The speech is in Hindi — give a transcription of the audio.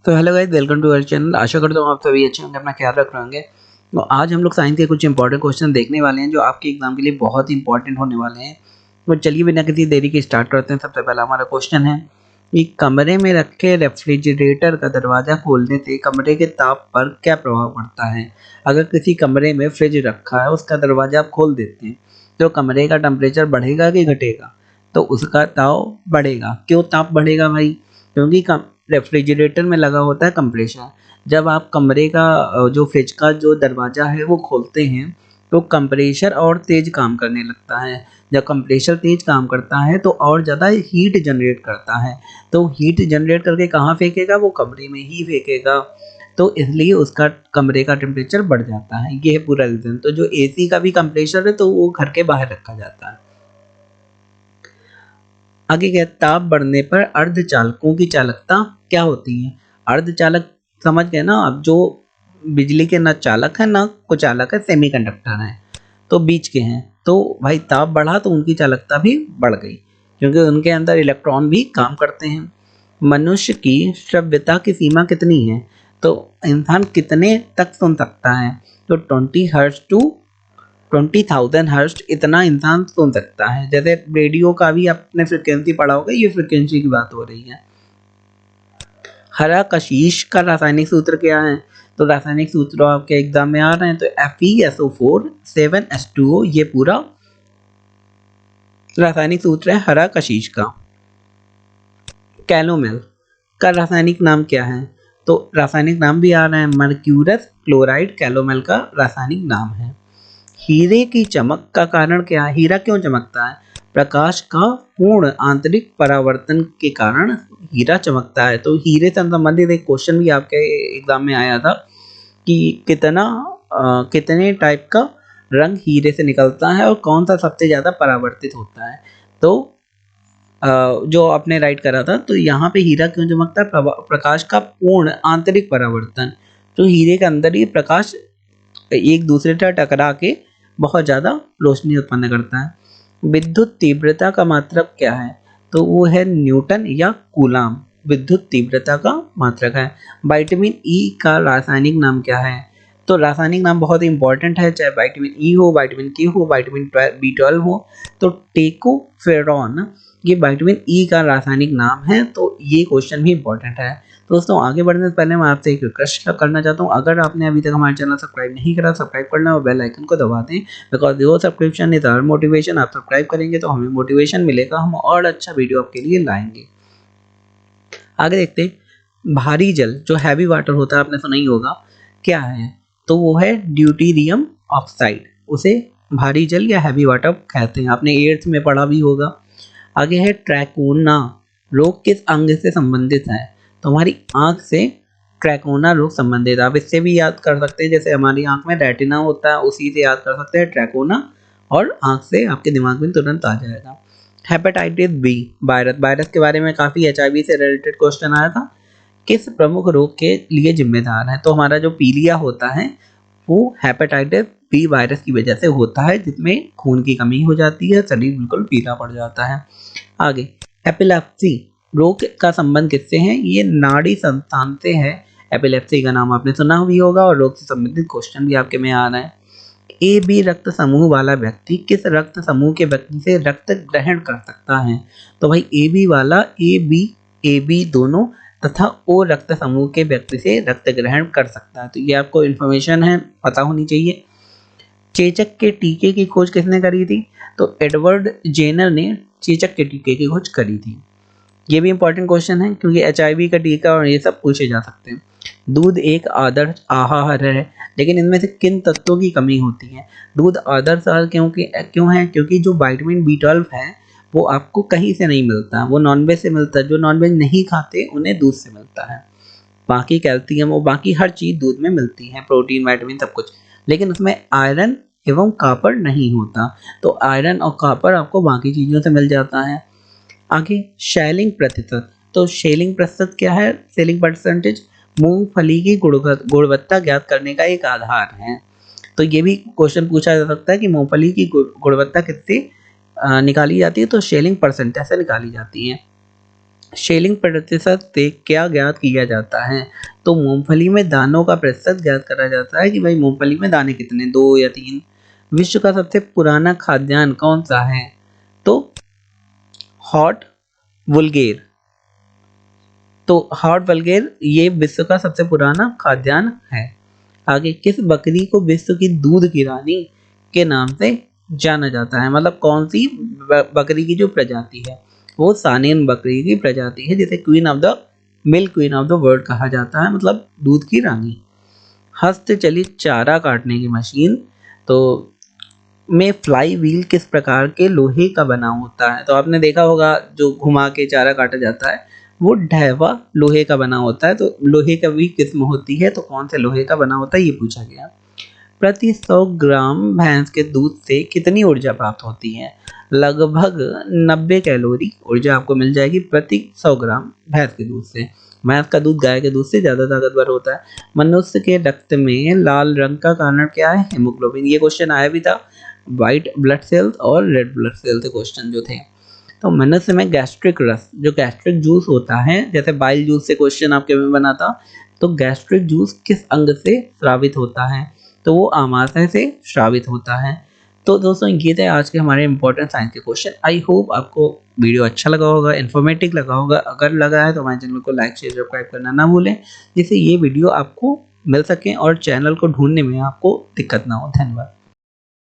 तो hello guys, welcome to our channel. आशा करता हूँ आप सभी अच्छे होंगे, अपना ख्याल रख रहे होंगे। तो आज हम लोग साइंस के कुछ इंपॉर्टेंट क्वेश्चन देखने वाले हैं जो आपके एग्जाम के लिए बहुत ही इंपॉर्टेंट होने वाले हैं। तो चलिए बिना किसी देरी के स्टार्ट करते हैं। सबसे पहला हमारा क्वेश्चन है कि कमरे में रखे रेफ्रिजरेटर का दरवाजा खोलने से कमरे के ताप पर क्या प्रभाव पड़ता है। अगर किसी कमरे में फ्रिज रखा है, उसका दरवाजा आप खोल देते हैं तो कमरे का टेम्परेचर बढ़ेगा कि घटेगा? तो उसका ताप बढ़ेगा। क्यों ताप बढ़ेगा भाई? क्योंकि रेफ्रिजरेटर में लगा होता है कंप्रेसर। जब आप कमरे का जो फ्रिज का जो दरवाज़ा है वो खोलते हैं तो कंप्रेसर और तेज़ काम करने लगता है। जब कंप्रेसर तेज़ काम करता है तो और ज़्यादा हीट जनरेट करता है। तो हीट जनरेट करके कहाँ फेंकेगा? वो कमरे में ही फेंकेगा। तो इसलिए उसका कमरे का टेम्परेचर बढ़ जाता है। ये है पूरा रीज़न। तो जो एसी का भी कंप्रेसर है तो वो घर के बाहर रखा जाता है। आगे क्या, ताप बढ़ने पर अर्धचालकों की चालकता क्या होती है? अर्धचालक समझ गए ना आप, जो बिजली के ना चालक है ना कुचालक है, सेमीकंडक्टर है, तो बीच के हैं। तो भाई ताप बढ़ा तो उनकी चालकता भी बढ़ गई क्योंकि उनके अंदर इलेक्ट्रॉन भी काम करते हैं। मनुष्य की श्रव्यता की सीमा कितनी है? तो इंसान कितने तक सुन सकता है? तो 20 हर्ट्ज टू 20,000 हर्ट्ज इतना इंसान सुन सकता है। जैसे रेडियो का भी आपने फ्रिक्वेंसी पढ़ा होगा, ये फ्रिक्वेंसी की बात हो रही है। हरा कशीश का रासायनिक सूत्र क्या है? तो रासायनिक सूत्र आपके एग्जाम में आ रहे हैं, तो FeSO4 7H2O, ये पूरा रासायनिक सूत्र है हरा कशीश का। कैलोमेल का रासायनिक नाम क्या है? तो रासायनिक नाम भी आ रहा है, मर्क्यूरस क्लोराइड कैलोमेल का रासायनिक नाम है। हीरे की चमक का कारण क्या है? हीरा क्यों चमकता है? प्रकाश का पूर्ण आंतरिक परावर्तन के कारण हीरा चमकता है। तो हीरे से संबंधित एक क्वेश्चन भी आपके एग्जाम में आया था कि कितने टाइप का रंग हीरे से निकलता है और कौन सा सबसे ज़्यादा परावर्तित होता है। तो जो आपने राइट करा था, तो यहाँ पे हीरा क्यों चमकता है? प्रकाश का पूर्ण आंतरिक परावर्तन। तो हीरे के अंदर ही प्रकाश एक दूसरे से टकरा के बहुत ज़्यादा रोशनी उत्पन्न करता है। विद्युत तीव्रता का मात्रक क्या है? तो वो है न्यूटन या कूलाम। विद्युत तीव्रता का मात्रक है। विटामिन ई का रासायनिक नाम क्या है? तो रासायनिक नाम बहुत इंपॉर्टेंट है, चाहे विटामिन ई हो, विटामिन के हो, विटामिन B12 हो। तो टेकोफेरॉन ये विटामिन ई का रासायनिक नाम है। तो ये क्वेश्चन भी इंपॉर्टेंट है। दोस्तों आगे बढ़ने से पहले मैं आपसे एक रिक्वेस्ट करना चाहता हूँ, अगर आपने अभी तक हमारे चैनल सब्सक्राइब नहीं करा, सब्सक्राइब करना और बेल आइकन को दबा दें, because your subscription is our motivation. आप सब्सक्राइब करेंगे तो हमें मोटिवेशन मिलेगा, हम और अच्छा वीडियो आपके लिए लाएंगे। आगे देखते हैं, भारी जल जो हैवी वाटर होता है, आपने सुना ही होगा, क्या है? तो वो है ड्यूटीरियम ऑक्साइड। उसे भारी जल या हैवी वाटर कहते हैं, आपने 8th में पढ़ा भी होगा। आगे है ट्रैकोना रोग किस अंग से संबंधित है? तो हमारी आंख से ट्रैकोना रोग संबंधित। आप इससे भी याद कर सकते हैं, जैसे हमारी आंख में रेटिना होता है, उसी से याद कर सकते हैं ट्रैकोना, और आंख से आपके दिमाग में तुरंत आ जाएगा। हेपेटाइटिस बी वायरस, वायरस के बारे में काफ़ी HIV से रिलेटेड क्वेश्चन आया था। किस प्रमुख रोग के लिए जिम्मेदार है? तो हमारा जो पीलिया होता है वो हेपेटाइटिस बी वायरस की वजह से होता है, जिसमें खून की कमी हो जाती है, शरीर बिल्कुल पीला पड़ जाता है। आगे, एपिलेप्सी रोग का संबंध किससे है? ये नाड़ी संस्थान से है। एपिलेप्सी का नाम आपने सुना भी होगा और रोग से संबंधित क्वेश्चन भी आपके में आ रहा है। AB रक्त समूह वाला व्यक्ति किस रक्त समूह के व्यक्ति से रक्त ग्रहण कर सकता है? तो भाई AB वाला AB दोनों तथा O रक्त समूह के व्यक्ति से रक्त ग्रहण कर सकता है। तो ये आपको इन्फॉर्मेशन है, पता होनी चाहिए। चेचक के टीके की खोज किसने करी थी? तो एडवर्ड जेनर ने चेचक के टीके की खोज करी थी। ये भी इंपॉर्टेंट क्वेश्चन है क्योंकि HIV का टीका और ये सब पूछे जा सकते हैं। दूध एक आदर्श आहार है, लेकिन इनमें से किन तत्वों की कमी होती है? दूध आदर्श आहार क्यों है? क्योंकि जो विटामिन B12 है वो आपको कहीं से नहीं मिलता, वो नॉनवेज से मिलता है। जो नॉनवेज नहीं खाते उन्हें दूध से मिलता है। बाकी कैल्शियम और बाकी हर चीज़ दूध में मिलती है, प्रोटीन, विटामिन सब कुछ, लेकिन उसमें आयरन एवं कॉपर नहीं होता। तो आयरन और कॉपर आपको बाकी चीज़ों से मिल जाता है। आगे, शेलिंग प्रतिशत। तो शेलिंग प्रतिशत क्या है? सेलिंग परसेंटेज मूंगफली की गुणवत्ता ज्ञात करने का एक आधार है। तो ये भी क्वेश्चन पूछा जा सकता है कि मूंगफली की गुणवत्ता कितनी निकाली जाती है? तो शेलिंग परसेंटेज से निकाली जाती है। शेलिंग प्रतिशत से क्या ज्ञात किया जाता है? तो मूंगफली में दानों का प्रतिशत ज्ञात करा जाता है कि भाई मूंगफली में दाने कितने, 2 या 3। विश्व का सबसे पुराना खाद्यान्न कौन सा है? तो हॉट वुलगेर। तो हॉट वुलगेर ये विश्व का सबसे पुराना खाद्यान्न है। आगे, किस बकरी को विश्व की दूध की रानी के नाम से जाना जाता है? मतलब कौन सी बकरी की जो प्रजाति है वो सानेन बकरी की प्रजाति है, जिसे queen of the milk queen of the world कहा जाता है, मतलब दूध की रानी। हस्तचलित चारा काटने की मशीन तो में फ्लाई व्हील किस प्रकार के लोहे का बना होता है? तो आपने देखा होगा जो घुमा के चारा काटा जाता है वो ढैवा लोहे का बना होता है। तो लोहे का भी किस्म होती है, तो कौन से लोहे का बना होता है ये पूछा गया। प्रति 100 ग्राम भैंस के दूध से कितनी ऊर्जा प्राप्त होती है? लगभग 90 कैलोरी ऊर्जा आपको मिल जाएगी प्रति 100 ग्राम भैंस के दूध से। भैंस का दूध गाय के दूध से ज़्यादा ताकतवर होता है। मनुष्य के रक्त में लाल रंग का कारण क्या है? हेमोग्लोबिन। ये क्वेश्चन आया भी था, वाइट ब्लड सेल्स और रेड ब्लड सेल्स क्वेश्चन जो थे। तो मनुष्य में गैस्ट्रिक रस, जो गैस्ट्रिक जूस होता है, जैसे बाइल जूस से क्वेश्चन आपके में बना था, तो गैस्ट्रिक जूस किस अंग से स्रावित होता है? तो वो आमाशय से स्रावित होता है। तो दोस्तों ये थे आज के हमारे इंपॉर्टेंट साइंस के क्वेश्चन। आई होप आपको वीडियो अच्छा लगा होगा, इन्फॉर्मेटिव लगा होगा। अगर लगा है तो हमारे चैनल को लाइक शेयर सब्सक्राइब करना ना भूलें, जिससे ये वीडियो आपको मिल सके और चैनल को ढूंढने में आपको दिक्कत ना हो। धन्यवाद।